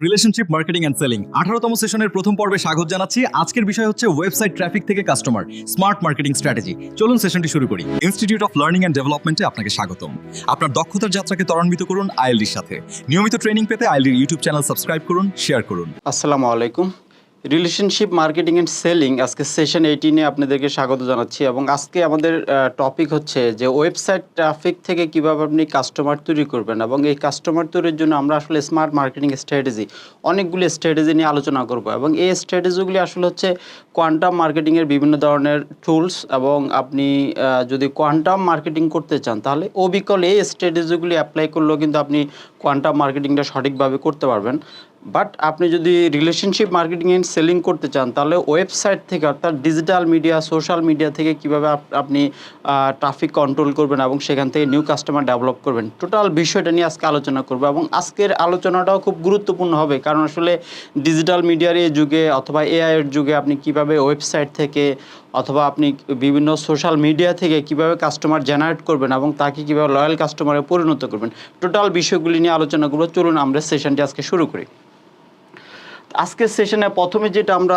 Relationship marketing and selling 18তম সেশনের প্রথম পর্বে স্বাগত জানাচ্ছি। আজকের বিষয় হচ্ছে ওয়েবসাইট ট্রাফিক থেকে কাস্টমার স্মার্ট মার্কেটিং স্ট্র্যাটেজি। চলুন সেশনটি শুরু করি। ইনস্টিটিউট অফ লার্নিং অ্যান্ড ডেভেলপমেন্টে আপনাকে স্বাগতম। আপনার দক্ষতার যাত্রাকে ত্বরান্বিত করুন আইএলডির সাথে। নিয়মিত ট্রেনিং পেতে আইএলডির ইউটিউব চ্যানেল সাবস্ক্রাইব করুন, শেয়ার করুন। আসসালামু আলাইকুম। রিলেশনশিপ মার্কেটিং অ্যান্ড সেলিং আজকে সেশন 18-এ আপনাদেরকে স্বাগত জানাচ্ছি এবং আজকে আমাদের টপিক হচ্ছে যে ওয়েবসাইট ট্রাফিক থেকে কীভাবে আপনি কাস্টমার তৈরি করবেন এবং এই কাস্টমার তৈরির জন্য আমরা আসলে স্মার্ট মার্কেটিং স্ট্র্যাটেজি অনেকগুলি স্ট্র্যাটেজি নিয়ে আলোচনা করব এবং এই স্ট্র্যাটেজিগুলি আসলে হচ্ছে কোয়ান্টাম মার্কেটিংয়ের বিভিন্ন ধরনের টুলস এবং আপনি যদি কোয়ান্টাম মার্কেটিং করতে চান তাহলে অবিকল এই স্ট্র্যাটেজিগুলি অ্যাপ্লাই করলেও কিন্তু আপনি কোয়ান্টাম মার্কেটিংটা সঠিকভাবে করতে পারবেন। বাট আপনি যদি রিলেশনশিপ মার্কেটিং অ্যান্ড সেলিং করতে চান তাহলে ওয়েবসাইট থেকে অর্থাৎ ডিজিটাল মিডিয়া সোশ্যাল মিডিয়া থেকে কীভাবে আপনি ট্রাফিক কন্ট্রোল করবেন এবং সেখান থেকে নিউ কাস্টমার ডেভেলপ করবেন টোটাল বিষয়টা নিয়ে আজকে আলোচনা করবো এবং আজকের আলোচনাটাও খুব গুরুত্বপূর্ণ হবে, কারণ আসলে ডিজিটাল মিডিয়ার এই যুগে অথবা এআইয়ের যুগে আপনি কীভাবে ওয়েবসাইট থেকে অথবা আপনি বিভিন্ন সোশ্যাল মিডিয়া থেকে কীভাবে কাস্টমার জেনারেট করবেন এবং তাকে কীভাবে লয়াল কাস্টমারে পরিণত করবেন টোটাল বিষয়গুলি নিয়ে আলোচনা করবো। চলুন আমরা সেশনটি আজকে শুরু করি। আজকের সেশনে প্রথমে যেটা আমরা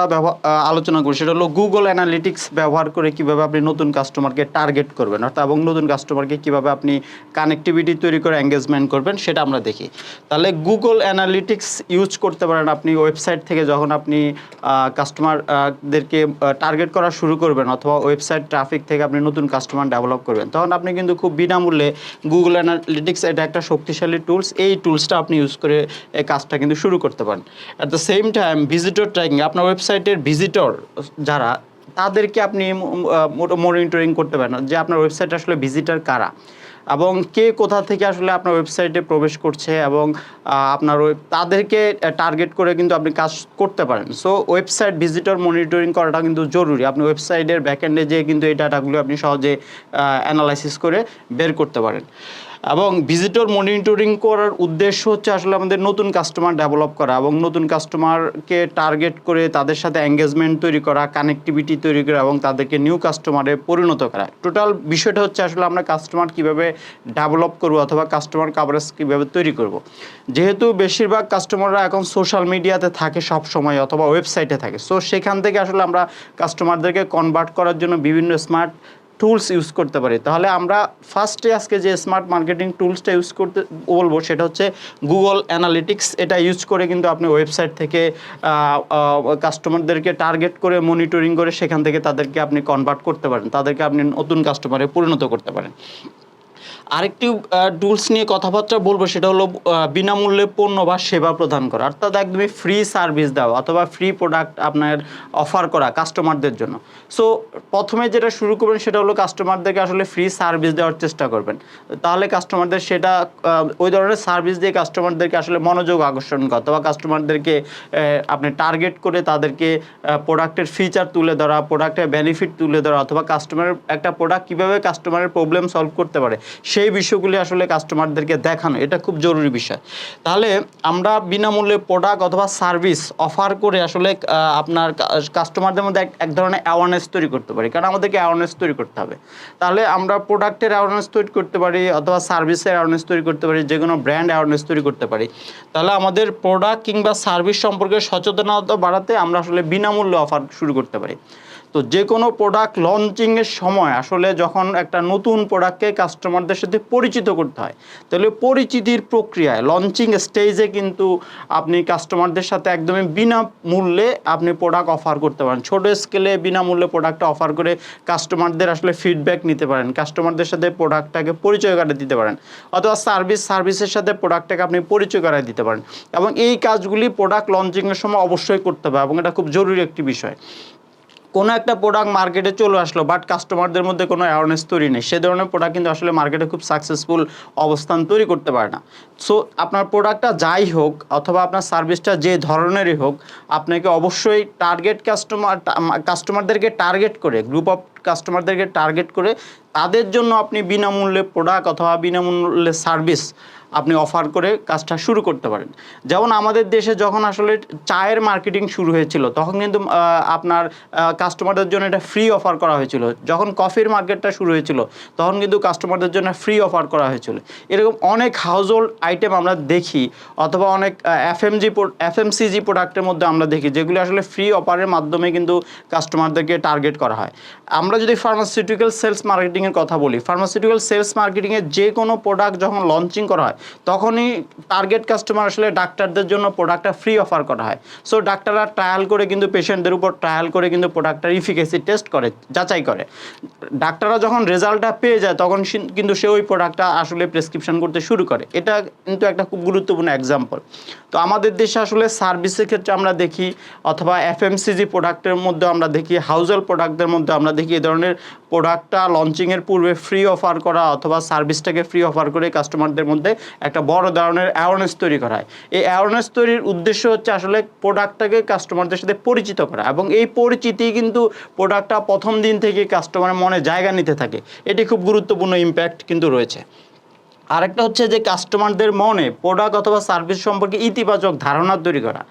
আলোচনা করি সেটা হলো গুগল অ্যানালিটিক্স ব্যবহার করে কীভাবে আপনি নতুন কাস্টমারকে টার্গেট করবেন অর্থাৎ এবং নতুন কাস্টমারকে কীভাবে আপনি কানেক্টিভিটি তৈরি করে এঙ্গেজমেন্ট করবেন সেটা আমরা দেখি। তাহলে গুগল অ্যানালিটিক্স ইউজ করতে পারেন আপনি ওয়েবসাইট থেকে যখন আপনি কাস্টমারদেরকে টার্গেট করা শুরু করবেন অথবা ওয়েবসাইট ট্রাফিক থেকে আপনি নতুন কাস্টমার ডেভেলপ করবেন, তখন আপনি কিন্তু খুব বিনামূল্যে গুগল অ্যানালিটিক্স এটা একটা শক্তিশালী টুলস, এই টুলসটা আপনি ইউজ করে এই কাজটা কিন্তু শুরু করতে পারেন। At the same time visitor tracking, আপনার ওয়েবসাইটের ভিজিটর যারা তাদেরকে আপনি মনিটরিং করতে পারেন যে আপনার ওয়েবসাইটে আসলে ভিজিটর কারা এবং কে কোথা থেকে আসলে আপনার ওয়েবসাইটে প্রবেশ করছে এবং আপনার তাদেরকে টার্গেট করে কিন্তু আপনি কাজ করতে পারেন। সো ওয়েবসাইট ভিজিটর মনিটরিং করাটা কিন্তু জরুরি। আপনি ওয়েবসাইটের ব্যাকএন্ডে যেয়ে কিন্তু এই ডাটাগুলো আপনি সহজে অ্যানালাইসিস করে বের করতে পারেন এবং ভিজিটর মনিটরিং করার উদ্দেশ্য হচ্ছে আসলে আমাদের নতুন কাস্টমার ডেভেলপ করা এবং নতুন কাস্টমারকে টার্গেট করে তাদের সাথে এঙ্গেজমেন্ট তৈরি করা, কানেক্টিভিটি তৈরি করা এবং তাদেরকে নিউ কাস্টমারে পরিণত করা। টোটাল বিষয়টা হচ্ছে আসলে আমরা কাস্টমার কীভাবে ডেভেলপ করব অথবা কাস্টমার কাভারেজ কীভাবে তৈরি করব। যেহেতু বেশিরভাগ কাস্টমাররা এখন সোশ্যাল মিডিয়াতে থাকে সব সময় অথবা ওয়েবসাইটে থাকে, সো সেখান থেকে আসলে আমরা কাস্টমারদেরকে কনভার্ট করার জন্য বিভিন্ন স্মার্ট টুলস ইউজ করতে পারি। তাহলে আমরা ফার্স্টে আজকে যে স্মার্ট মার্কেটিং টুলসটা ইউজ করতে বলবো সেটা হচ্ছে গুগল অ্যানালিটিক্স। এটা ইউজ করে কিন্তু আপনি ওয়েবসাইট থেকে কাস্টমারদেরকে টার্গেট করে মনিটরিং করে সেখান থেকে তাদেরকে আপনি কনভার্ট করতে পারেন, তাদেরকে আপনি নতুন কাস্টমারে পরিণত করতে পারেন। আরেকটি টুলস নিয়ে কথাবার্তা বলবো সেটা হলো বিনামূল্যে পণ্য বা সেবা প্রদান করা, অর্থাৎ একদমই ফ্রি সার্ভিস দেওয়া অথবা ফ্রি প্রোডাক্ট আপনার অফার করা কাস্টমারদের জন্য। সো প্রথমে যেটা শুরু করবেন সেটা হলো কাস্টমারদেরকে আসলে ফ্রি সার্ভিস দেওয়ার চেষ্টা করবেন, তাহলে কাস্টমারদের সেটা ওই ধরনের সার্ভিস দিয়ে কাস্টমারদেরকে আসলে মনোযোগ আকর্ষণ করা অথবা কাস্টমারদেরকে আপনি টার্গেট করে তাদেরকে প্রোডাক্টের ফিচার তুলে ধরা, প্রোডাক্টের বেনিফিট তুলে ধরা অথবা কাস্টমারের একটা প্রোডাক্ট কীভাবে কাস্টমারের প্রবলেম সলভ করতে পারে সেই বিষয়গুলি আসলে কাস্টমারদেরকে দেখানো, এটা খুব জরুরি বিষয়। তাহলে আমরা বিনামূল্যে প্রোডাক্ট অথবা সার্ভিস অফার করে আসলে আপনার কাস্টমারদের মধ্যে এক ধরনের অ্যাওয়ারনেস তৈরি করতে পারি, কারণ আমাদেরকে অ্যাওয়ারনেস তৈরি করতে হবে। তাহলে আমরা প্রোডাক্টের অ্যাওয়ারনেস তৈরি করতে পারি অথবা সার্ভিসের অ্যাওয়ারনেস তৈরি করতে পারি, যে কোনো ব্র্যান্ড অ্যাওয়ারনেস তৈরি করতে পারি। তাহলে আমাদের প্রোডাক্ট কিংবা সার্ভিস সম্পর্কে সচেতনতা বাড়াতে আমরা আসলে বিনামূল্যে অফার শুরু করতে পারি। তো যে কোনো প্রোডাক্ট লঞ্চিংয়ের সময় আসলে যখন একটা নতুন প্রোডাক্টকে কাস্টমারদের সাথে পরিচিত করতে হয়, তাহলে পরিচিতির প্রক্রিয়ায় লঞ্চিং স্টেজে কিন্তু আপনি কাস্টমারদের সাথে একদমই বিনামূল্যে আপনি প্রোডাক্ট অফার করতে পারেন। ছোটো স্কেলে বিনামূল্যে প্রোডাক্টটা অফার করে কাস্টমারদের আসলে ফিডব্যাক নিতে পারেন, কাস্টমারদের সাথে প্রোডাক্টটাকে পরিচয় করিয়ে দিতে পারেন অথবা সার্ভিসের সাথে প্রোডাক্টটাকে আপনি পরিচয় করিয়ে দিতে পারেন এবং এই কাজগুলি প্রোডাক্ট লঞ্চিংয়ের সময় অবশ্যই করতে হবে এবং এটা খুব জরুরি একটি বিষয়। কোনো একটা প্রোডাক্ট মার্কেটে চলে আসলো বাট কাস্টমারদের মধ্যে কোনো অ্যাওয়ারনেস তৈরি নেই, সে ধরনের প্রোডাক্ট কিন্তু আসলে মার্কেটে খুব সাকসেসফুল অবস্থান তৈরি করতে পারে না। সো আপনার প্রোডাক্টটা যাই হোক অথবা আপনার সার্ভিসটা যে ধরনেরই হোক, আপনাকে অবশ্যই কাস্টমারদেরকে টার্গেট করে, গ্রুপ অফ কাস্টমারদেরকে টার্গেট করে তাদের জন্য আপনি বিনামূল্যে প্রোডাক্ট অথবা বিনামূল্যে সার্ভিস আপনি অফার করে কাজটা শুরু করতে পারেন। যেমন আমাদের দেশে যখন আসলে চায়ের মার্কেটিং শুরু হয়েছিল তখন কিন্তু আপনার কাস্টমারদের জন্য এটা ফ্রি অফার করা হয়েছিল। যখন কফির মার্কেটটা শুরু হয়েছিল তখন কিন্তু কাস্টমারদের জন্য ফ্রি অফার করা হয়েছিল। এরকম অনেক হাউস হোল্ড আইটেম আমরা দেখি, অথবা অনেক এফএমসিজি প্রোডাক্টের মধ্যে আমরা দেখি যেগুলো আসলে ফ্রি অফারের মাধ্যমে কিন্তু কাস্টমারদেরকে টার্গেট করা হয়। আমরা যদি ফার্মাসিউটিক্যাল সেলস মার্কেটিংয়ের কথা বলি, ফার্মাসিউটিক্যাল সেলস মার্কেটিংয়ে যে কোনো প্রোডাক্ট যখন লঞ্চিং করা হয় তখনই টার্গেট কাস্টমার আসলে ডাক্তারদের জন্য প্রোডাক্টটা ফ্রি অফার করা হয়। সো ডাক্তাররা ট্রায়াল করে কিন্তু পেশেন্টদের উপর ট্রায়াল করে কিন্তু প্রোডাক্টটার ইফিকেসি টেস্ট করে, যাচাই করে। ডাক্তাররা যখন রেজাল্টটা পেয়ে যায় তখন কিন্তু সে ওই প্রোডাক্টটা আসলে প্রেসক্রিপশন করতে শুরু করে। এটা কিন্তু একটা খুব গুরুত্বপূর্ণ এক্সাম্পল। তো আমাদের দেশে আসলে সার্ভিসের ক্ষেত্রে আমরা দেখি, অথবা এফএমসিজি প্রোডাক্টের মধ্যে আমরা দেখি, হাউস হোল্ড প্রোডাক্টদের মধ্যে আমরা দেখি এই ধরনের প্রোডাক্টটা লঞ্চিংয়ের পূর্বে ফ্রি অফার করা অথবা সার্ভিসটাকে ফ্রি অফার করে কাস্টমারদের মধ্যে একটা বড় ধরনের অ্যাওয়ারনেস তৈরি করা হয়। এই অ্যাওয়ারনেস তৈরির উদ্দেশ্য হচ্ছে আসলে প্রোডাক্টটাকে কাস্টমারদের সাথে পরিচিত করা, এবং এই পরিচিতি কিন্তু প্রোডাক্টটা প্রথম দিন থেকে কাস্টমারের মনে জায়গা নিতে থাকে। এটি খুব গুরুত্বপূর্ণ ইম্প্যাক্ট কিন্তু রয়েছে। আরেকটা হচ্ছে যে কাস্টমারদের মনে প্রোডাক্ট অথবা সার্ভিস সম্পর্কে ইতিবাচক ধারণা তৈরি করা।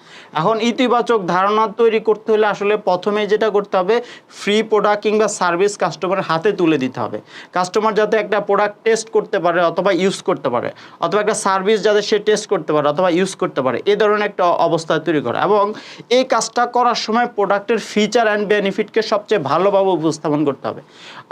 এখন ইতিবাচক ধারণা তৈরি করতে হলে আসলে প্রথমেই যেটা করতে হবে, ফ্রি প্রোডাক্ট কিংবা সার্ভিস কাস্টমারের হাতে তুলে দিতে হবে। কাস্টমার যাতে একটা প্রোডাক্ট টেস্ট করতে পারে অথবা ইউজ করতে পারে, অথবা একটা সার্ভিস যাতে সে টেস্ট করতে পারে অথবা ইউজ করতে পারে, এই ধরনের একটা অবস্থা তৈরি করা। এবং এই কাজটা করার সময় প্রোডাক্টের ফিচার অ্যান্ড বেনিফিটকে সবচেয়ে ভালোভাবে উপস্থাপন করতে হবে।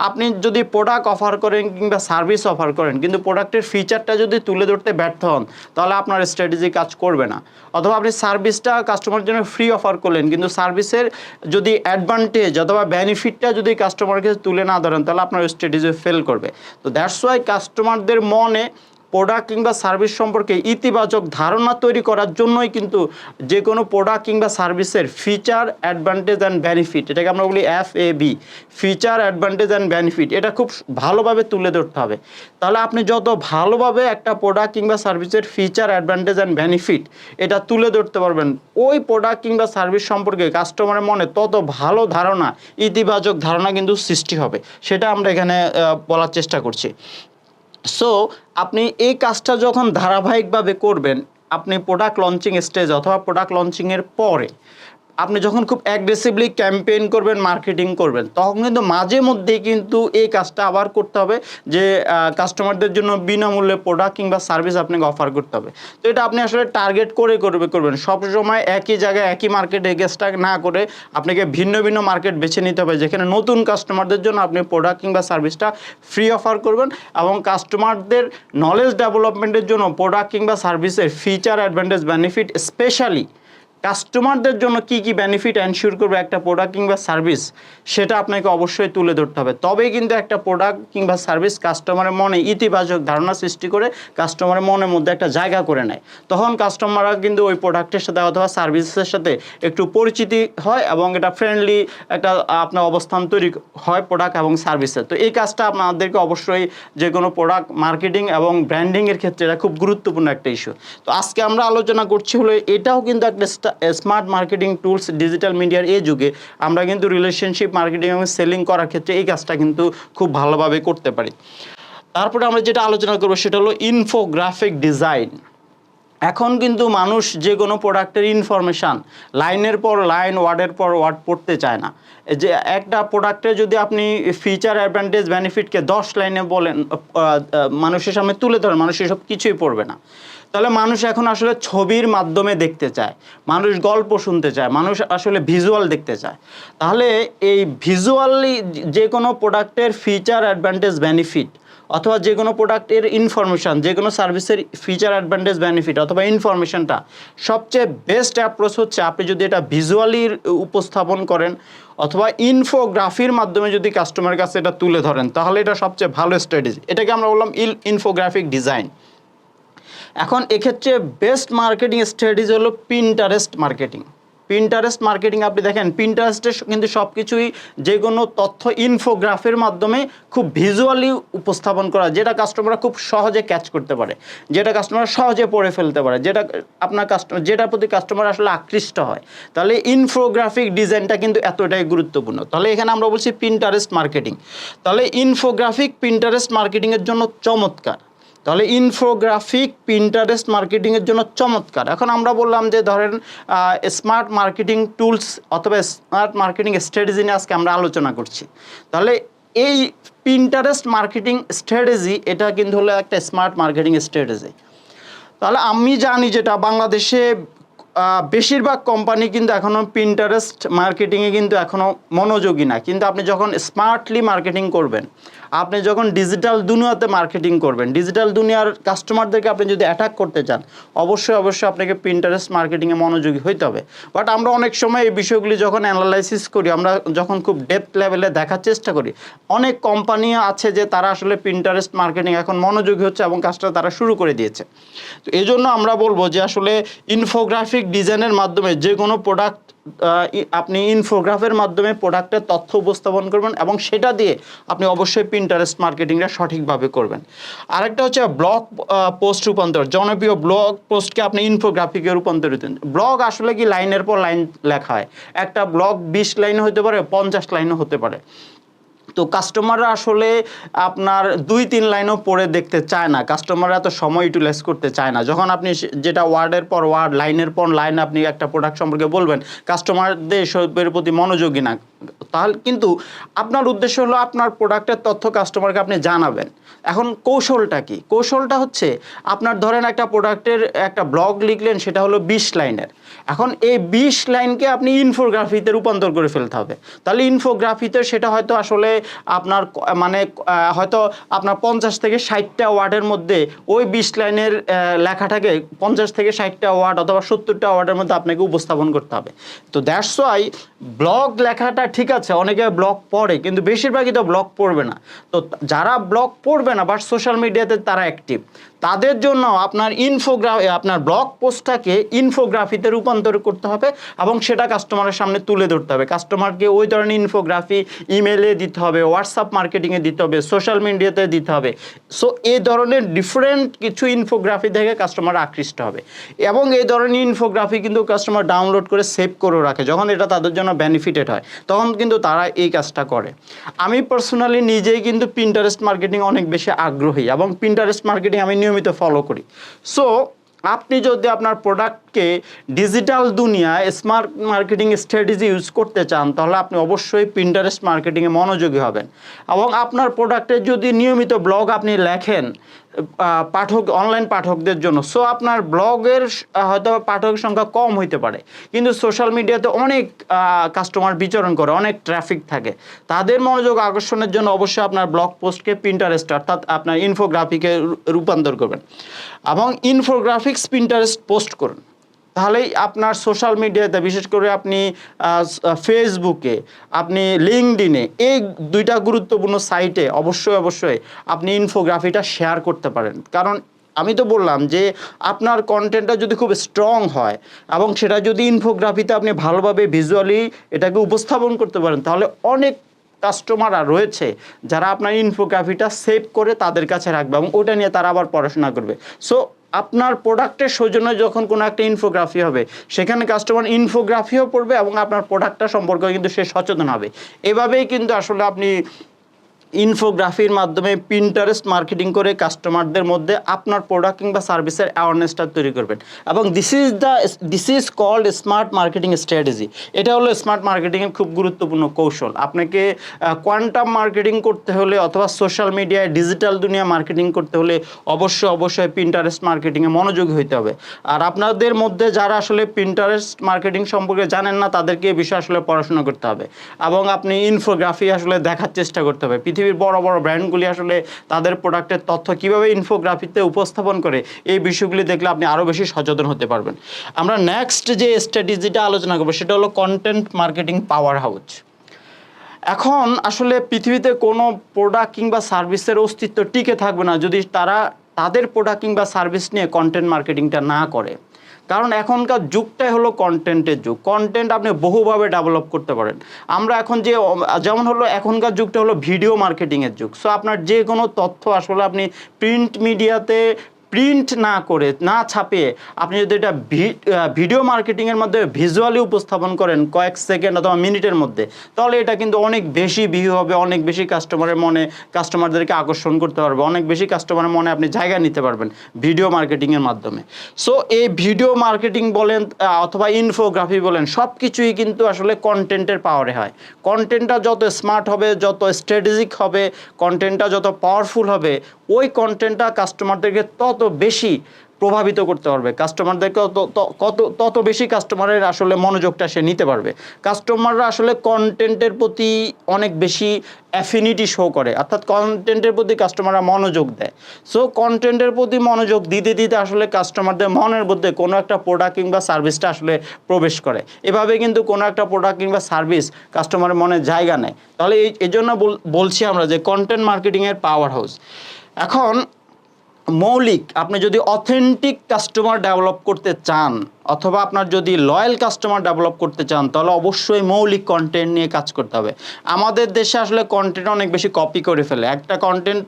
আপনি যদি প্রোডাক্ট অফার করেন কিংবা সার্ভিস অফার করেন কিন্তু প্রোডাক্টের ফিচারটা যদি তুলে ধরতে ব্যর্থ হন তাহলে আপনার স্ট্র্যাটেজি কাজ করবে না। অথবা আপনি সার্ভিসটা কাস্টমারের জন্য ফ্রি অফার করলেন কিন্তু সার্ভিসের যদি অ্যাডভান্টেজ অথবা বেনিফিটটা যদি কাস্টমারকে তুলে না ধরেন তাহলে আপনার স্ট্র্যাটেজি ফেল করবে। তো দ্যাটস ওয়াই কাস্টমারদের মনে প্রোডাক্ট কিংবা সার্ভিস সম্পর্কে ইতিবাচক ধারণা তৈরি করার জন্যই কিন্তু যে কোনো প্রোডাক্ট কিংবা সার্ভিসের ফিচার, অ্যাডভান্টেজ অ্যান্ড বেনিফিট, এটাকে আমরা বলি FAB, feature, advantage and benefit, এটা খুব ভালোভাবে তুলে ধরতে হবে। তাহলে আপনি যত ভালোভাবে একটা প্রোডাক্ট কিংবা সার্ভিসের ফিচার, অ্যাডভান্টেজ অ্যান্ড বেনিফিট এটা তুলে ধরতে পারবেন, ওই প্রোডাক্ট কিংবা সার্ভিস সম্পর্কে কাস্টমারের মনে তত ভালো ধারণা, ইতিবাচক ধারণা কিন্তু সৃষ্টি হবে। সেটা আমরা এখানে বলার চেষ্টা করছি। সো আপনি এই কাজটা যখন ধারাবাহিকভাবে করবেন, আপনি প্রোডাক্ট লঞ্চিং স্টেজ অথবা প্রোডাক্ট লঞ্চিংয়ের পরে আপনি যখন খুব অ্যাগ্রেসিভলি ক্যাম্পেইন করবেন, মার্কেটিং করবেন, তখন কিন্তু মাঝে মধ্যেই কিন্তু এই কাজটা আবার করতে হবে যে কাস্টমারদের জন্য বিনামূল্যে প্রোডাক্ট কিংবা সার্ভিস আপনাকে অফার করতে হবে। তো এটা আপনি আসলে টার্গেট করে করবেন। সবসময় একই জায়গায় একই মার্কেটে গেস্টটা না করে আপনাকে ভিন্ন ভিন্ন মার্কেট বেছে নিতে হবে যেখানে নতুন কাস্টমারদের জন্য আপনি প্রোডাক্ট কিংবা সার্ভিসটা ফ্রি অফার করবেন, এবং কাস্টমারদের নলেজ ডেভেলপমেন্টের জন্য প্রোডাক্ট কিংবা সার্ভিসের ফিচার, অ্যাডভান্টেজ, বেনিফিট, স্পেশালি কাস্টমারদের জন্য কী কী বেনিফিট এনশিওর করবে একটা প্রোডাক্ট কিংবা সার্ভিস, সেটা আপনাকে অবশ্যই তুলে ধরতে হবে। তবেই কিন্তু একটা প্রোডাক্ট কিংবা সার্ভিস কাস্টমারের মনে ইতিবাচক ধারণা সৃষ্টি করে কাস্টমারের মনের মধ্যে একটা জায়গা করে নেয়। তখন কাস্টমাররা কিন্তু ওই প্রোডাক্টের সাথে অথবা সার্ভিসের সাথে একটু পরিচিতি হয় এবং এটা ফ্রেন্ডলি একটা আপনার অবস্থান তৈরি হয় প্রোডাক্ট এবং সার্ভিসের। তো এই কাজটা আপনাদেরকে অবশ্যই যে কোনো প্রোডাক্ট মার্কেটিং এবং ব্র্যান্ডিংয়ের ক্ষেত্রে এটা খুব গুরুত্বপূর্ণ একটা ইস্যু। তো আজকে আমরা আলোচনা করছি হলো এটাও কিন্তু একটা স্মার্ট মার্কেটিং টুলস, ডিজিটাল মিডিয়ার এই যুগে আমরা কিন্তু রিলেশনশিপ মার্কেটিং এবং সেলিং করার ক্ষেত্রে এই কাজটা কিন্তু খুব ভালোভাবে করতে পারি। তারপরে আমরা যেটা আলোচনা করবো সেটা হলো ইনফোগ্রাফিক ডিজাইন। এখন কিন্তু মানুষ যে কোনো প্রোডাক্টের ইনফরমেশান লাইনের পর লাইন, ওয়ার্ডের পর ওয়ার্ড পড়তে চায় না। যে একটা প্রোডাক্টে যদি আপনি ফিচার, অ্যাডভান্টেজ, বেনিফিটকে 10 লাইনে বলেন, মানুষের সামনে তুলে ধরেন, মানুষ এসব কিছুই পড়বে না। তাহলে মানুষ এখন আসলে ছবির মাধ্যমে দেখতে চায়, মানুষ গল্প শুনতে চায়, মানুষ আসলে ভিজুয়াল দেখতে চায়। তাহলে এই ভিজুয়ালি যে কোনো প্রোডাক্টের ফিচার, অ্যাডভান্টেজ, বেনিফিট অথবা যে কোনো প্রোডাক্টের ইনফরমেশান, যে কোনো সার্ভিসের ফিচার, অ্যাডভান্টেজ, বেনিফিট অথবা ইনফরমেশানটা সবচেয়ে বেস্ট অ্যাপ্রোচ হচ্ছে আপনি যদি এটা ভিজুয়ালি উপস্থাপন করেন অথবা ইনফোগ্রাফির মাধ্যমে যদি কাস্টমারের কাছে এটা তুলে ধরেন তাহলে এটা সবচেয়ে ভালো স্ট্র্যাটেজি। এটাকে আমরা বললাম ইনফোগ্রাফিক ডিজাইন। এখন এক্ষেত্রে বেস্ট মার্কেটিং স্ট্র্যাটেজি হলো পিন্টারেস্ট মার্কেটিং। পিন্টারেস্ট মার্কেটিং আপনি দেখেন, পিন্টারেস্টে কিন্তু সব কিছুই যে কোনো তথ্য ইনফোগ্রাফির মাধ্যমে খুব ভিজুয়ালি উপস্থাপন করা, যেটা কাস্টমাররা খুব সহজে ক্যাচ করতে পারে, যেটা কাস্টমার সহজে পড়ে ফেলতে পারে, যেটা আপনার কাস্টমার, যেটার প্রতি কাস্টমার আসলে আকৃষ্ট হয়। তাহলে ইনফোগ্রাফিক ডিজাইনটা কিন্তু এতটাই গুরুত্বপূর্ণ। তাহলে এখানে আমরা বলছি পিন্টারেস্ট মার্কেটিং। তাহলে ইনফোগ্রাফিক পিন্টারেস্ট মার্কেটিংয়ের জন্য চমৎকার। তাহলে ইনফোগ্রাফিক পিন্টারেস্ট মার্কেটিংয়ের জন্য চমৎকার। এখন আমরা বললাম যে ধরেন স্মার্ট মার্কেটিং টুলস অথবা স্মার্ট মার্কেটিং স্ট্র্যাটেজি নিয়ে আজকে আমরা আলোচনা করছি। তাহলে এই পিন্টারেস্ট মার্কেটিং স্ট্র্যাটেজি এটা কিন্তু হলো একটা স্মার্ট মার্কেটিং স্ট্র্যাটেজি। তাহলে আমি জানি যেটা বাংলাদেশে বেশিরভাগ কোম্পানি কিন্তু এখনও পিন্টারেস্ট মার্কেটিংয়ে কিন্তু এখনও মনোযোগী না। কিন্তু আপনি যখন স্মার্টলি মার্কেটিং করবেন, আপনি যখন ডিজিটাল দুনিয়াতে মার্কেটিং করবেন, ডিজিটাল দুনিয়ার কাস্টমারদেরকে আপনি যদি অ্যাটাক করতে চান, অবশ্যই আপনাকে পিন্টারেস্ট মার্কেটিংয়ে মনোযোগী হইতে হবে। বাট আমরা অনেক সময় এই বিষয়গুলি যখন অ্যানালাইসিস করি, আমরা যখন খুব ডেপথ লেভেলে দেখার চেষ্টা করি, অনেক কোম্পানি আছে যে তারা আসলে পিন্টারেস্ট মার্কেটিং এখন মনোযোগী হচ্ছে এবং কাজটা তারা শুরু করে দিয়েছে। তো এই জন্য আমরা বলবো যে আসলে ইনফোগ্রাফিক ডিজাইনের মাধ্যমে যে কোনো প্রোডাক্ট আপনি ইনফোগ্রাফের মাধ্যমে প্রোডাক্টের তথ্য উপস্থাপন করবেন এবং সেটা দিয়ে আপনি অবশ্যই পিন্টারেস্ট মার্কেটিংটা সঠিকভাবে করবেন। আরেকটা হচ্ছে ব্লগ পোস্ট রূপান্তর। জনপ্রিয় ব্লগ পোস্টকে আপনি ইনফোগ্রাফিকে রূপান্তরিত। ব্লগ আসলে কি লাইনের পর লাইন লেখা হয়, একটা ব্লগ 20 লাইন হতে পারে, 50 লাইনও হতে পারে। তো কাস্টমাররা আসলে আপনার 2-3 লাইনও পড়ে দেখতে চায় না, কাস্টমাররা এত সময় ইউটিলাইজ করতে চায় না। যখন আপনি যেটা ওয়ার্ডের পর ওয়ার্ড, লাইনের পর লাইন আপনি একটা প্রোডাক্ট সম্পর্কে বলবেন, কাস্টমারদের এসবের প্রতি মনোযোগী না। তাহলে কিন্তু আপনার উদ্দেশ্য হলো আপনার প্রোডাক্টের তথ্য কাস্টমারকে আপনি জানাবেন। এখন কৌশলটা কি? কৌশলটা হচ্ছে আপনার ধরেন একটা প্রোডাক্টের একটা ব্লগ লিখলেন, সেটা হলো 20 লাইনের। এখন এই 20 লাইনকে আপনি ইনফোগ্রাফিতে রূপান্তর করে ফেলতে হবে। তাহলে ইনফোগ্রাফিতে সেটা হয়তো আসলে আপনার মানে হয়তো আপনার 50 থেকে 60টা ওয়ার্ডের মধ্যে ওই 20 লাইনের লেখাটাকে 50 থেকে 60টা ওয়ার্ড অথবা 70টা ওয়ার্ডের মধ্যে আপনাকে উপস্থাপন করতে হবে। তো দ্যাটস ওয়াই ব্লগ লেখাটা ঠিক আছে, অনেকে ব্লগ পড়ে কিন্তু বেশিরভাগই তো ব্লগ পড়বে না। তো যারা ব্লগ পড়বে না বাট সোশ্যাল মিডিয়াতে তারা অ্যাক্টিভ, তাদের জন্য আপনার আপনার ব্লগ পোস্টটাকে ইনফোগ্রাফিতে রূপান্তর করতে হবে এবং সেটা কাস্টমারের সামনে তুলে ধরতে হবে। কাস্টমারকে ওই ধরনের ইনফোগ্রাফি ইমেলে দিতে হবে, হোয়াটসঅ্যাপ মার্কেটিংয়ে দিতে হবে, সোশ্যাল মিডিয়াতে দিতে হবে। সো এই ধরনের ডিফারেন্ট কিছু ইনফোগ্রাফি থেকে কাস্টমার আকৃষ্ট হবে এবং এই ধরনের ইনফোগ্রাফি কিন্তু কাস্টমার ডাউনলোড করে সেভ করে রাখে। যখন এটা তাদের জন্য বেনিফিটেড হয় তখন কিন্তু তারা এই কাজটা করে। আমি পার্সোনালি নিজেই কিন্তু পিন্টারেস্ট মার্কেটিং অনেক বেশি আগ্রহী এবং পিন্টারেস্ট মার্কেটিং আমি নিয়মিত ফলো করি। সো আপনি যদি আপনার প্রোডাক্টকে ডিজিটাল দুনিয়ায় স্মার্ট মার্কেটিং স্ট্র্যাটেজি ইউজ করতে চান, তাহলে আপনি অবশ্যই পিন্টারেস্ট মার্কেটিংয়ে মনোযোগী হবেন এবং আপনার প্রোডাক্টের যদি নিয়মিত ব্লগ আপনি লেখেন অনলাইন পাঠকদের জন্য, সো আপনার ব্লগের হয়তো পাঠকের সংখ্যা কম হইতে পারে কিন্তু সোশ্যাল মিডিয়াতে অনেক কাস্টমার বিচরণ করে, অনেক ট্রাফিক থাকে। তাদের মনোযোগ আকর্ষণের জন্য অবশ্যই আপনার ব্লগ পোস্টকে পিন্টারেস্ট অর্থাৎ আপনার ইনফোগ্রাফিকে রূপান্তর করবেন এবং ইনফোগ্রাফিক্স পিন্টারেস্ট পোস্ট করুন। তাহলেই আপনার সোশ্যাল মিডিয়াতে, বিশেষ করে আপনি ফেসবুকে, আপনি লিঙ্কডইনে, এই দুইটা গুরুত্বপূর্ণ সাইটে অবশ্যই আপনি ইনফোগ্রাফিটা শেয়ার করতে পারেন। কারণ আমি তো বললাম যে আপনার কন্টেন্টটা যদি খুব স্ট্রং হয় এবং সেটা যদি ইনফোগ্রাফিতে আপনি ভালোভাবে ভিজুয়ালি এটাকে উপস্থাপন করতে পারেন, তাহলে অনেক কাস্টমাররা রয়েছে যারা আপনার ইনফোগ্রাফিটা সেভ করে তাদের কাছে রাখবে এবং ওটা নিয়ে তারা আবার পড়াশোনা করবে। সো আপনার প্রোডাক্টের সৌজন্যে যখন কোনো একটা ইনফোগ্রাফি হবে, সেখানে কাস্টমার ইনফোগ্রাফিও পড়বে এবং আপনার প্রোডাক্টটা সম্পর্কে কিন্তু সে সচেতন হবে। এভাবেই কিন্তু আসলে আপনি ইনফোগ্রাফির মাধ্যমে পিন্টারেস্ট মার্কেটিং করে কাস্টমারদের মধ্যে আপনার প্রোডাক্ট কিংবা সার্ভিসের অ্যাওয়ারনেসটা তৈরি করবেন এবং this is called smart marketing strategy. এটা হলো স্মার্ট মার্কেটিংয়ের খুব গুরুত্বপূর্ণ কৌশল। আপনাকে কোয়ান্টাম মার্কেটিং করতে হলে অথবা সোশ্যাল মিডিয়ায় ডিজিটাল দুনিয়া মার্কেটিং করতে হলে অবশ্যই পিন্টারেস্ট মার্কেটিংয়ে মনোযোগী হইতে হবে। আর আপনাদের মধ্যে যারা আসলে পিন্টারেস্ট মার্কেটিং সম্পর্কে জানেন না, তাদেরকে এই বিষয়ে আসলে পড়াশোনা করতে হবে এবং আপনি ইনফোগ্রাফি আসলে দেখার চেষ্টা করতে হবে। পৃথিবীর বড় বড় ব্র্যান্ডগুলি আসলে তাদের প্রোডাক্টের তথ্য কীভাবে ইনফোগ্রাফিতে উপস্থাপন করে, এই বিষয়গুলি দেখলে আপনি আরও বেশি সচেতন হতে পারবেন। আমরা নেক্সট যে স্ট্র্যাটেজিটা আলোচনা করবো সেটা হলো কন্টেন্ট মার্কেটিং পাওয়ার হাউস। এখন আসলে পৃথিবীতে কোনো প্রোডাক্ট কিংবা সার্ভিসের অস্তিত্ব টিকে থাকবে না যদি তারা তাদের প্রোডাক্ট কিংবা সার্ভিস নিয়ে কন্টেন্ট মার্কেটিংটা না করে। কারণ এখনকার যুগটাই হলো কন্টেন্টের যুগ। কন্টেন্ট আপনি বহুভাবে ডেভেলপ করতে পারেন। আমরা এখন যেমন হলো এখনকার যুগটা হলো ভিডিও মার্কেটিংয়ের যুগ। সো আপনার যে কোনো তথ্য আসলে আপনি প্রিন্ট মিডিয়াতে প্রিন্ট না করে, না ছাপিয়ে আপনি যদি এটা ভিডিও মার্কেটিংয়ের মধ্যে ভিজুয়ালি উপস্থাপন করেন কয়েক সেকেন্ড অথবা মিনিটের মধ্যে, তাহলে এটা কিন্তু অনেক বেশি ভিউ হবে, অনেক বেশি কাস্টমারের মনে, কাস্টমারদেরকে আকর্ষণ করতে পারবে, অনেক বেশি কাস্টমারের মনে আপনি জায়গা নিতে পারবেন ভিডিও মার্কেটিংয়ের মাধ্যমে। সো এই ভিডিও মার্কেটিং বলেন অথবা ইনফোগ্রাফি বলেন, সব কিছুই কিন্তু আসলে কন্টেন্টের পাওয়ারে হয়। কন্টেন্টটা যত স্মার্ট হবে, যত স্ট্র্যাটেজিক হবে, কন্টেন্টটা যত পাওয়ারফুল হবে, ওই কন্টেন্টটা কাস্টমারদেরকে তত বেশি প্রভাবিত করতে পারবে, কাস্টমারদেরকে তত বেশি কাস্টমারের আসলে মনোযোগটা সে নিতে পারবে। কাস্টমাররা আসলে কন্টেন্টের প্রতি অনেক বেশি অ্যাফিনিটি শো করে, অর্থাৎ কন্টেন্টের প্রতি কাস্টমাররা মনোযোগ দেয়। সো কন্টেন্টের প্রতি মনোযোগ দিতে দিতে আসলে কাস্টমারদের মনের মধ্যে কোনো একটা প্রোডাক্ট কিংবা সার্ভিসটা আসলে প্রবেশ করে। এভাবে কিন্তু কোনো একটা প্রোডাক্ট কিংবা সার্ভিস কাস্টমারের মনে জায়গা নেয়। তাহলে এই জন্য বলছি আমরা যে কন্টেন্ট মার্কেটিংয়ের পাওয়ার হাউস। এখন মৌলিক, আপনি যদি অথেন্টিক কাস্টমার ডেভেলপ করতে চান অথবা আপনার যদি লয়াল কাস্টমার ডেভেলপ করতে চান, তাহলে অবশ্যই মৌলিক কন্টেন্ট নিয়ে কাজ করতে হবে। আমাদের দেশে আসলে কন্টেন্ট অনেক বেশি কপি করে ফেলে। একটা কন্টেন্ট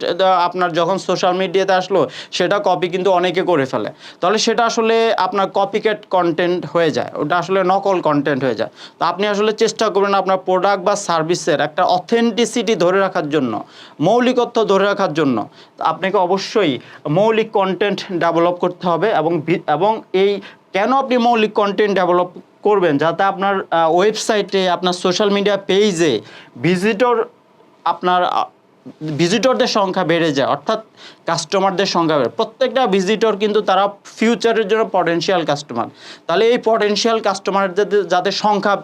আপনার যখন সোশ্যাল মিডিয়াতে আসলো, সেটা কপি কিন্তু অনেকে করে ফেলে। তাহলে সেটা আসলে আপনার কপিক্যাট কন্টেন্ট হয়ে যায়, ওটা আসলে নকল কন্টেন্ট হয়ে যায়। তো আপনি আসলে চেষ্টা করবেন আপনার প্রোডাক্ট বা সার্ভিসের একটা অথেন্টিসিটি ধরে রাখার জন্য, মৌলিকত্ব ধরে রাখার জন্য আপনাকে অবশ্যই মৌলিক কন্টেন্ট ডেভেলপ করতে হবে। এবং এই কেন আপনি মৌলিক কন্টেন্ট ডেভেলপ করবেন, যাতে আপনার ওয়েবসাইটে, আপনার সোশ্যাল মিডিয়া পেজে ভিজিটরদের সংখ্যা বেড়ে যায়, অর্থাৎ কাস্টমারদের সংখ্যা বেড়ে। প্রত্যেকটা ভিজিটর কিন্তু তারা ফিউচারের জন্য পটেনশিয়াল কাস্টমার। তাহলে এই পটেনশিয়াল কাস্টমারদের যাতে সংখ্যা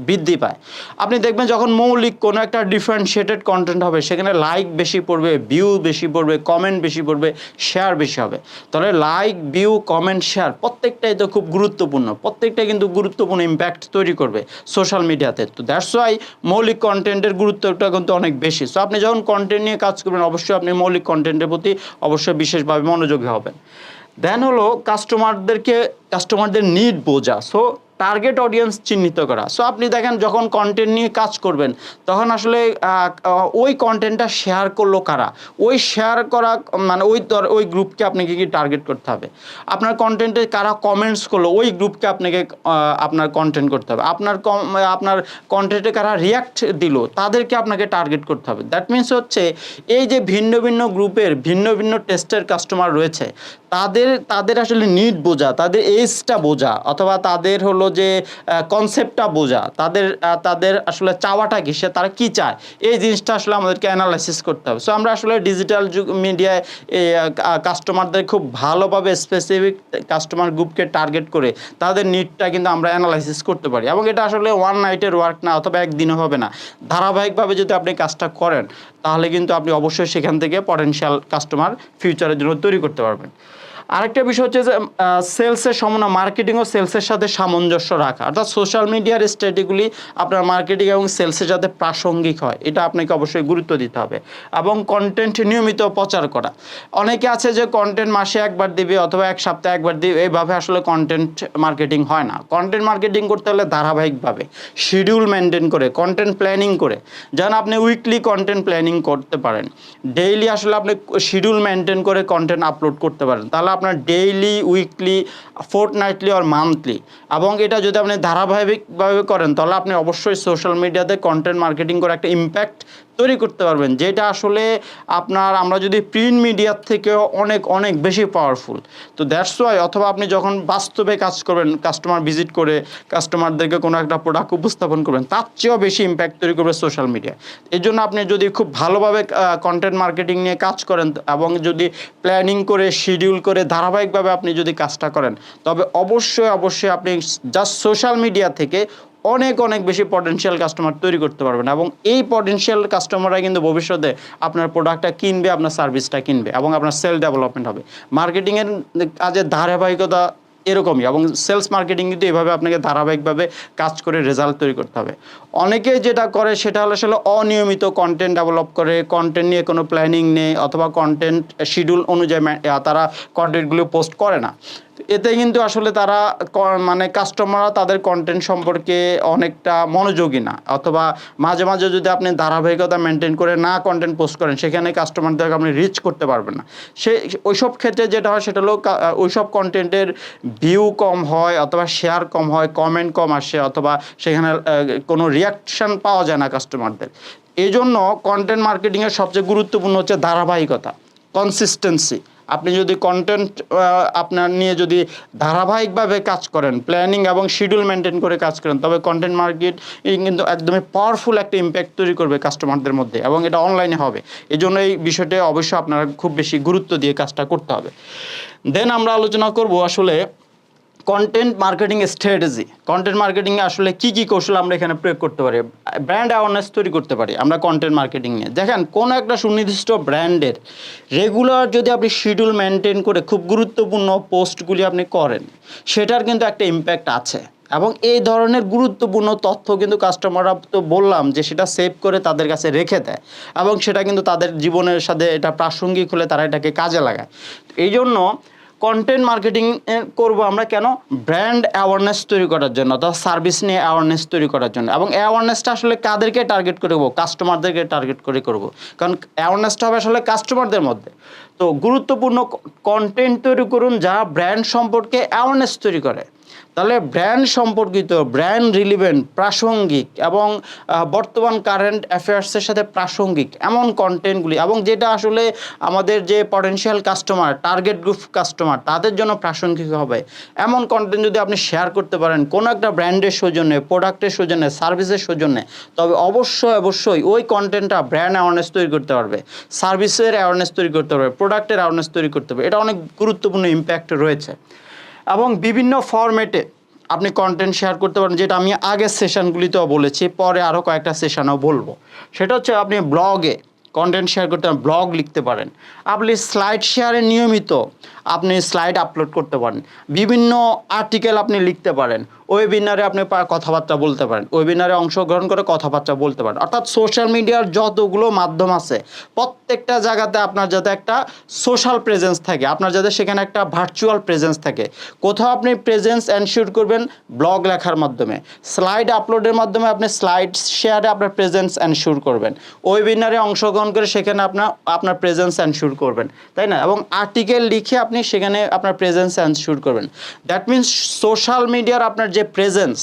বৃদ্ধি পায়, আপনি দেখবেন যখন মৌলিক কোনো একটা ডিফারেন্সিয়েটেড কন্টেন্ট হবে, সেখানে লাইক বেশি পড়বে, ভিউ বেশি পড়বে, কমেন্ট বেশি পড়বে, শেয়ার বেশি হবে। তাহলে লাইক, ভিউ, কমেন্ট, শেয়ার প্রত্যেকটাই তো খুব গুরুত্বপূর্ণ, প্রত্যেকটাই কিন্তু গুরুত্বপূর্ণ ইম্প্যাক্ট তৈরি করবে সোশ্যাল মিডিয়াতে। তো দ্যাটস ওয়াই মৌলিক কন্টেন্টের গুরুত্বটা কিন্তু অনেক বেশি। সো আপনি যখন কন্টেন্ট নিয়ে কাজ করবেন, অবশ্যই আপনি মৌলিক কন্টেন্টের প্রতি অবশ্যই বিশেষভাবে মনোযোগী হবেন। দেন হলো কাস্টমারদের নিড বোঝা। সো টার্গেট অডিয়েন্স চিহ্নিত করা। সো আপনি দেখেন যখন কন্টেন্ট নিয়ে কাজ করবেন, তখন আসলে ওই কন্টেন্টটা শেয়ার করলো কারা, ওই শেয়ার করা মানে ওই গ্রুপকে আপনাকে কি টার্গেট করতে হবে। আপনার কন্টেন্টে কারা কমেন্টস করলো, ওই গ্রুপকে আপনাকে আপনার কন্টেন্ট করতে হবে। আপনার কন্টেন্টে কারা রিয়াক্ট দিল, তাদেরকে আপনাকে টার্গেট করতে হবে। দ্যাট মিনস হচ্ছে এই যে ভিন্ন ভিন্ন গ্রুপের ভিন্ন ভিন্ন টেস্টের কাস্টমার রয়েছে, তাদের আসলে নিড বোঝা, তাদের এজটা বোঝা, অথবা তাদের হলো যে কনসেপ্টটা বোঝা, তাদের আসলে চাওয়াটা কি, তারা কি চায়, এই জিনিসটা আসলে আমাদেরকে অ্যানালাইসিস করতে হবে। সো আমরা আসলে ডিজিটাল মিডিয়ায় কাস্টমারদের খুব ভালোভাবে স্পেসিফিক কাস্টমার গ্রুপকে টার্গেট করে তাদের নিডটা কিন্তু আমরা অ্যানালাইসিস করতে পারি। এবং এটা আসলে ওয়ান নাইটের ওয়ার্ক না, অথবা একদিনও হবে না। ধারাবাহিকভাবে যদি আপনি কাজটা করেন, তাহলে কিন্তু আপনি অবশ্যই সেখান থেকে পটেনশিয়াল কাস্টমার ফিউচারের জন্য তৈরি করতে পারবেন। আরেকটা বিষয় হচ্ছে যে সেলসের মার্কেটিং ও সেলসের সাথে সামঞ্জস্য রাখা, অর্থাৎ সোশ্যাল মিডিয়ার স্ট্র্যাটেজিগুলি আপনার মার্কেটিং এবং সেলসের সাথে প্রাসঙ্গিক হয়, এটা আপনাকে অবশ্যই গুরুত্ব দিতে হবে। এবং কন্টেন্ট নিয়মিত প্রচার করা। অনেকে আছে যে কন্টেন্ট মাসে একবার দিবে অথবা এক সপ্তাহে একবার দিবে, এইভাবে আসলে কন্টেন্ট মার্কেটিং হয় না। কন্টেন্ট মার্কেটিং করতে হলে ধারাবাহিকভাবে শিডিউল মেনটেন করে, কন্টেন্ট প্ল্যানিং করে, যেন আপনি উইকলি কন্টেন্ট প্ল্যানিং করতে পারেন, ডেইলি আসলে আপনি শিডিউল মেনটেন করে কন্টেন্ট আপলোড করতে পারেন। তাহলে আপনার ডেইলি, উইকলি, ফোর্টনাইটলি আর মান্থলি, এবং এটা যদি আপনি ধারাবাহিকভাবে করেন, তাহলে আপনি অবশ্যই সোশ্যাল মিডিয়াতে কন্টেন্ট মার্কেটিং করে একটা ইম্প্যাক্ট তৈরি করতে পারবেন, যেটা আসলে আমরা যদি প্রিন্ট মিডিয়ার থেকেও অনেক অনেক বেশি পাওয়ারফুল। তো দ্যাটস ওয়াই, অথবা আপনি যখন বাস্তবে কাজ করবেন, কাস্টমার ভিজিট করে কাস্টমারদেরকে কোনো একটা প্রোডাক্ট উপস্থাপন করবেন, তার চেয়েও বেশি ইম্প্যাক্ট তৈরি করবে সোশ্যাল মিডিয়া। এর জন্য আপনি যদি খুব ভালোভাবে কন্টেন্ট মার্কেটিং নিয়ে কাজ করেন এবং যদি প্ল্যানিং করে, শিডিউল করে, ধারাবাহিকভাবে আপনি যদি কাজটা করেন, তবে অবশ্যই আপনি জাস্ট সোশ্যাল মিডিয়া থেকে অনেক অনেক বেশি পটেনশিয়াল কাস্টমার তৈরি করতে পারবেন। এবং এই পটেনশিয়াল কাস্টমাররা কিন্তু ভবিষ্যতে আপনার প্রোডাক্টটা কিনবে, আপনার সার্ভিসটা কিনবে, এবং আপনার সেল ডেভেলপমেন্ট হবে। মার্কেটিংয়ের কাজের ধারাবাহিকতা এরকমই, এবং সেলস মার্কেটিং কিন্তু এভাবে আপনাকে ধারাবাহিকভাবে কাজ করে রেজাল্ট তৈরি করতে হবে। অনেকে যেটা করে সেটা হলো আসলে অনিয়মিত কন্টেন্ট ডেভেলপ করে, কন্টেন্ট নিয়ে কোনো প্ল্যানিং নেই, অথবা কন্টেন্ট শিডিউল অনুযায়ী তারা কন্টেন্টগুলো পোস্ট করে না। এতে কিন্তু আসলে তারা মানে কাস্টমাররা তাদের কন্টেন্ট সম্পর্কে অনেকটা মনোযোগী না, অথবা মাঝে মাঝে যদি আপনি ধারাবাহিকতা মেনটেন করে না কন্টেন্ট পোস্ট করেন, সেখানে কাস্টমারদেরকে আপনি রিচ করতে পারবেন না। ওইসব ক্ষেত্রে যেটা হয় সেটা হলো ওইসব কন্টেন্টের ভিউ কম হয়, অথবা শেয়ার কম হয়, কমেন্ট কম আসে, অথবা সেখানে কোনো রিয়াকশান পাওয়া যায় না কাস্টমারদের। এই জন্য কন্টেন্ট মার্কেটিংয়ের সবচেয়ে গুরুত্বপূর্ণ হচ্ছে ধারাবাহিকতা, কনসিস্টেন্সি। আপনি যদি কন্টেন্ট আপনার নিয়ে যদি ধারাবাহিকভাবে কাজ করেন, প্ল্যানিং এবং শিডিউল মেনটেন করে কাজ করেন, তবে কন্টেন্ট মার্কেটিং কিন্তু একদমই পাওয়ারফুল একটা ইম্প্যাক্ট তৈরি করবে কাস্টমারদের মধ্যে, এবং এটা অনলাইনে হবে। এই জন্য এই বিষয়টা অবশ্যই আপনারা খুব বেশি গুরুত্ব দিয়ে কাজটা করতে হবে। দেন আমরা আলোচনা করব আসলে কন্টেন্ট মার্কেটিং স্ট্র্যাটেজি। কন্টেন্ট মার্কেটিংয়ে আসলে কী কী কৌশল আমরা এখানে প্রয়োগ করতে পারি, ব্র্যান্ড অ্যাওয়ারনেস তৈরি করতে পারি আমরা কন্টেন্ট মার্কেটিং নিয়ে। দেখেন, কোনো একটা সুনির্দিষ্ট ব্র্যান্ডের রেগুলার যদি আপনি শিডিউল মেনটেন করে খুব গুরুত্বপূর্ণ পোস্টগুলি আপনি করেন, সেটার কিন্তু একটা ইম্প্যাক্ট আছে। এবং এই ধরনের গুরুত্বপূর্ণ তথ্য কিন্তু কাস্টমাররা, তো বললাম যে সেটা সেভ করে তাদের কাছে রেখে দেয়, এবং সেটা কিন্তু তাদের জীবনের সাথে এটা প্রাসঙ্গিক হলে তারা এটাকে কাজে লাগায়। এই জন্য কন্টেন্ট মার্কেটিং করব আমরা কেন? ব্র্যান্ড অ্যাওয়ারনেস তৈরি করার জন্য, অর্থাৎ সার্ভিস নিয়ে অ্যাওয়ারনেস তৈরি করার জন্য। এবং অ্যাওয়ারনেসটা আসলে কাদেরকে টার্গেট করে করবো? কাস্টমারদেরকে টার্গেট করে করব, কারণ অ্যাওয়ারনেসটা হবে আসলে কাস্টমারদের মধ্যে। তো গুরুত্বপূর্ণ কন্টেন্ট তৈরি করুন যা ব্র্যান্ড সম্পর্কে অ্যাওয়ারনেস তৈরি করে। তাহলে ব্র্যান্ড সম্পর্কিত, ব্র্যান্ড রিলিভেন্ট, প্রাসঙ্গিক এবং বর্তমান কারেন্ট অ্যাফেয়ার্সের সাথে প্রাসঙ্গিক এমন কন্টেন্টগুলি, এবং যেটা আসলে আমাদের যে potential customer, target group customer, তাদের জন্য প্রাসঙ্গিক হবে এমন কন্টেন্ট যদি আপনি শেয়ার করতে পারেন কোনো একটা ব্র্যান্ডের সৌজন্যে, প্রোডাক্টের সৌজন্যে, সার্ভিসের সৌজন্যে, তবে অবশ্যই ওই কন্টেন্টটা ব্র্যান্ড অ্যাওয়ারনেস তৈরি করতে পারবে, সার্ভিসের অ্যাওয়ারনেস তৈরি করতে পারবে, প্রোডাক্টের অ্যাওয়ারনেস তৈরি করতে পারবে। এটা অনেক গুরুত্বপূর্ণ ইম্প্যাক্ট রয়েছে। এবং বিভিন্ন ফরম্যাটে আপনি কন্টেন্ট শেয়ার করতে পারেন, যেটা আমি আগের সেশনগুলিতেও বলেছি, পরে আরও কয়েকটা সেশনেও বলবো। সেটা হচ্ছে আপনি ব্লগে কন্টেন্ট শেয়ার করতে পারেন, ব্লগ লিখতে পারেন, আপনি স্লাইড শেয়ারে নিয়মিত আপনি স্লাইড আপলোড করতে পারেন, বিভিন্ন আর্টিকেল আপনি লিখতে পারেন, ওয়েবিনারে আপনি কথাবার্তা বলতে পারেন, ওয়েবিনারে অংশগ্রহণ করে কথাবার্তা বলতে পারেন। অর্থাৎ সোশ্যাল মিডিয়ার যতগুলো মাধ্যম আছে প্রত্যেকটা জায়গাতে আপনার যাতে একটা সোশ্যাল প্রেজেন্স থাকে, আপনার যাতে সেখানে একটা ভার্চুয়াল প্রেজেন্স থাকে। কোথাও আপনি প্রেজেন্স এনশিওর করবেন ব্লগ লেখার মাধ্যমে, স্লাইড আপলোডের মাধ্যমে আপনি স্লাইড শেয়ারে আপনার প্রেজেন্স এনশিওর করবেন, ওয়েবিনারে অংশগ্রহণ করে সেখানে আপনার প্রেজেন্স এনশিওর করবেন, তাই না? এবং আর্টিকেল লিখে আপনি সেখানে আপনার প্রেজেন্স এনশিওর করবেন। দ্যাট মিনস সোশ্যাল মিডিয়ার আপনার যে প্রেজেন্স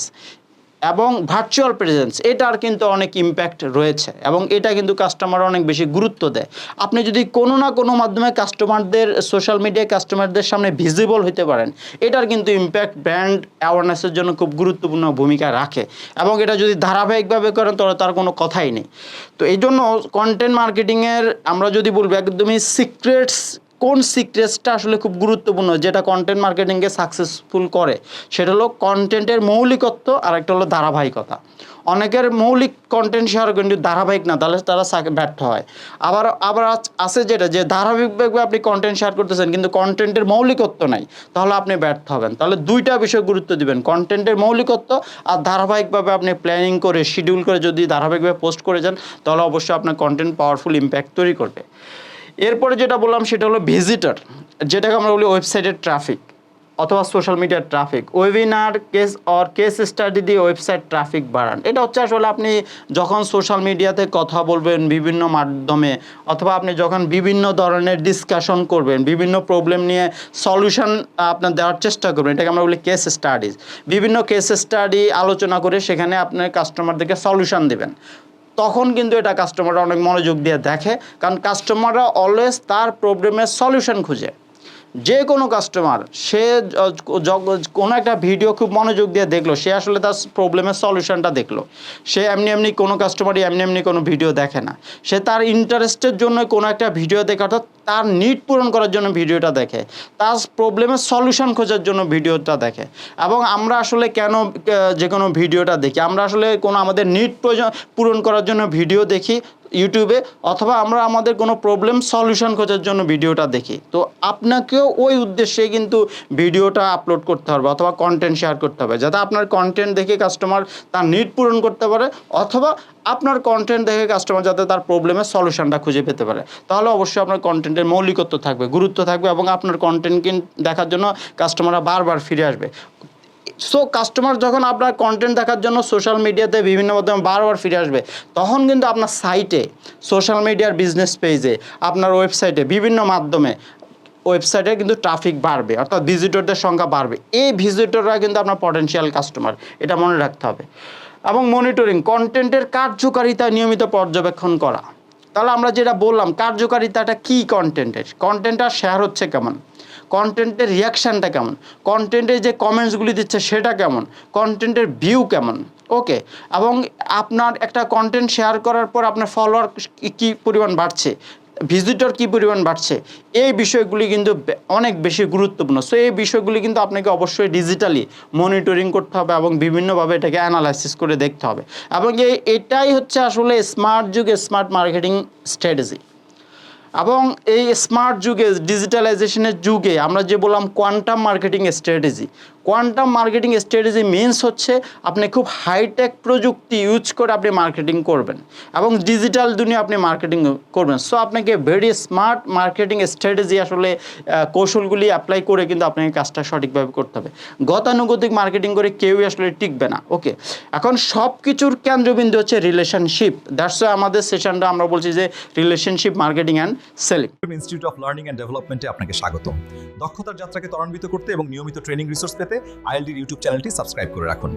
এবং ভার্চুয়াল প্রেজেন্স, এটার কিন্তু অনেক ইম্প্যাক্ট রয়েছে, এবং এটা কিন্তু কাস্টমার অনেক বেশি গুরুত্ব দেয়। আপনি যদি কোনো না কোনো মাধ্যমে কাস্টমারদের, সোশ্যাল মিডিয়ায় কাস্টমারদের সামনে ভিজিবল হতে পারেন, এটার কিন্তু ইম্প্যাক্ট ব্র্যান্ড অ্যাওয়ারনেসের জন্য খুব গুরুত্বপূর্ণ ভূমিকা রাখে। এবং এটা যদি ধারাবাহিকভাবে করেন তাহলে তার কোনো কথাই নেই। তো এই জন্য কন্টেন্ট মার্কেটিংয়ের আমরা যদি বলবো একদমই কোন সিক্রেটসটা আসলে খুব গুরুত্বপূর্ণ, যেটা কন্টেন্ট মার্কেটিংকে সাকসেসফুল করে, সেটা হলো কন্টেন্টের মৌলিকত্ব, আর একটা হলো ধারাবাহিকতা। অনেকের মৌলিক কন্টেন্ট শেয়ার কিন্তু ধারাবাহিক না, তাহলে তারা ব্যর্থ হয়। আবার আছে যেটা, যে ধারাবাহিকভাবে আপনি কন্টেন্ট শেয়ার করতেছেন কিন্তু কন্টেন্টের মৌলিকত্ব নাই, তাহলে আপনি ব্যর্থ হবেন। তাহলে দুইটা বিষয় গুরুত্ব দিবেন, কন্টেন্টের মৌলিকত্ব আর ধারাবাহিকভাবে আপনি প্ল্যানিং করে, শিডিউল করে যদি ধারাবাহিকভাবে পোস্ট করে যান, তাহলে অবশ্যই আপনার কন্টেন্ট পাওয়ারফুল ইম্প্যাক্ট তৈরি করবে। এরপরে যেটা বললাম সেটা হলো ভিজিটর, যেটাকে আমরা বলি ওয়েবসাইটের ট্রাফিক অথবা সোশ্যাল মিডিয়ার ট্রাফিক। ওয়েবিনার, কেস স্টাডি দিয়ে ওয়েবসাইট ট্রাফিক বাড়ান। এটা হচ্ছে আসলে আপনি যখন সোশ্যাল মিডিয়াতে কথা বলবেন বিভিন্ন মাধ্যমে, অথবা আপনি যখন বিভিন্ন ধরনের ডিসকাশন করবেন, বিভিন্ন প্রবলেম নিয়ে সলিউশন আপনার দেওয়ার চেষ্টা করবেন, এটাকে আমরা বলি কেস স্টাডিজ। বিভিন্ন কেস স্টাডি আলোচনা করে সেখানে আপনার কাস্টমারদেরকে সলিউশন দেবেন, তখন কিন্তু এটা কাস্টমাররা অনেক মনোযোগ দিয়ে দেখে, কারণ কাস্টমাররা অলওয়েজ তার প্রবলেমের সলিউশন খুঁজে। যে কোনো কাস্টমার সে কোনো একটা ভিডিও খুব মনোযোগ দিয়ে দেখলো, সে আসলে তার প্রবলেমের সলিউশনটা দেখলো। সে এমনি কোনো কাস্টমারই এমনি কোনো ভিডিও দেখে না, সে তার ইন্টারেস্টের জন্য কোনো একটা ভিডিও দেখে, অর্থাৎ তার নিড পূরণ করার জন্য ভিডিওটা দেখে, তার প্রবলেমের সলিউশন খোঁজার জন্য ভিডিওটা দেখে। এবং আমরা আসলে কেন যে কোনো ভিডিওটা দেখি, আমরা আসলে আমাদের নিড পূরণ করার জন্য ভিডিও দেখি, ইউটিউবে, অথবা আমরা আমাদের কোনো প্রবলেম সলিউশন খোঁজার জন্য ভিডিওটা দেখি। তো আপনাকেও ওই উদ্দেশ্যে কিন্তু ভিডিওটা আপলোড করতে হবে অথবা কন্টেন্ট শেয়ার করতে হবে, যাতে আপনার কন্টেন্ট দেখে কাস্টমার তার নিড পূরণ করতে পারে, অথবা আপনার কন্টেন্ট দেখে কাস্টমার যাতে তার প্রবলেমের সলিউশনটা খুঁজে পেতে পারে। তাহলে অবশ্যই আপনার কন্টেন্টের মৌলিকত্ব থাকবে, গুরুত্ব থাকবে, এবং আপনার কন্টেন্ট দেখার জন্য কাস্টমাররা বারবার ফিরে আসবে। সো কাস্টমার যখন আপনার কন্টেন্ট দেখার জন্য সোশ্যাল মিডিয়াতে বিভিন্ন মাধ্যমে বারবার ফিরে আসবে, তখন কিন্তু আপনার সাইটে, সোশ্যাল মিডিয়ার বিজনেস পেজে, আপনার ওয়েবসাইটে, বিভিন্ন মাধ্যমে ওয়েবসাইটে কিন্তু ট্রাফিক বাড়বে, অর্থাৎ ভিজিটরদের সংখ্যা বাড়বে। এই ভিজিটররা কিন্তু আপনার পটেনশিয়াল কাস্টমার, এটা মনে রাখতে হবে। এবং মনিটরিং, কন্টেন্টের কার্যকারিতা নিয়মিত পর্যবেক্ষণ করা। তাহলে আমরা যেটা বললাম, কার্যকারিতাটা কী কন্টেন্টটা শেয়ার হচ্ছে কেমন, কন্টেন্টের রিয়াকশানটা কেমন, কন্টেন্টের যে কমেন্টসগুলি দিচ্ছে সেটা কেমন, কন্টেন্টের ভিউ কেমন, ওকে। এবং আপনার একটা কন্টেন্ট শেয়ার করার পর আপনার ফলোয়ার কী পরিমাণ বাড়ছে, ভিজিটর কী পরিমাণ বাড়ছে, এই বিষয়গুলি কিন্তু অনেক বেশি গুরুত্বপূর্ণ। সো এই বিষয়গুলি কিন্তু আপনাকে অবশ্যই ডিজিটালি মনিটরিং করতে হবে এবং বিভিন্নভাবে এটাকে অ্যানালাইসিস করে দেখতে হবে। এবং এটাই হচ্ছে আসলে স্মার্ট যুগে স্মার্ট মার্কেটিং স্ট্র্যাটেজি। এবং এই স্মার্ট যুগে, ডিজিটালাইজেশনের যুগে আমরা যে বললাম quantum marketing strategy, quantum marketing strategy means হচ্ছে আপনি খুব হাইটেক প্রযুক্তি ইউজ করে আপনি মার্কেটিং করবেন এবং ডিজিটাল দুনিয়া আপনি মার্কেটিং করবেন। সো আপনাকে ভেরি স্মার্ট মার্কেটিং স্ট্র্যাটেজি আসলে কৌশলগুলি অ্যাপ্লাই করে কিন্তু আপনাকে কাজটা সঠিকভাবে করতে হবে। গতানুগতিক মার্কেটিং করে কেউই আসলে টিকবে না, ওকে। এখন সব কিছুর কেন্দ্রবিন্দু হচ্ছে রিলেশনশিপ। দ্যাটস ওয়াই আমাদের সেশনটা আমরা বলছি যে relationship marketing and selling. Institute of learning and ডেভেলপমেন্টে আপনাকে স্বাগতম। দক্ষতার যাত্রাকে ত্বরান্বিত করতে এবং নিয়মিত ট্রেনিং রিসোর্স পেতে আইএলডির ইউটিউব চ্যানেলটি সাবস্ক্রাইব করে রাখুন।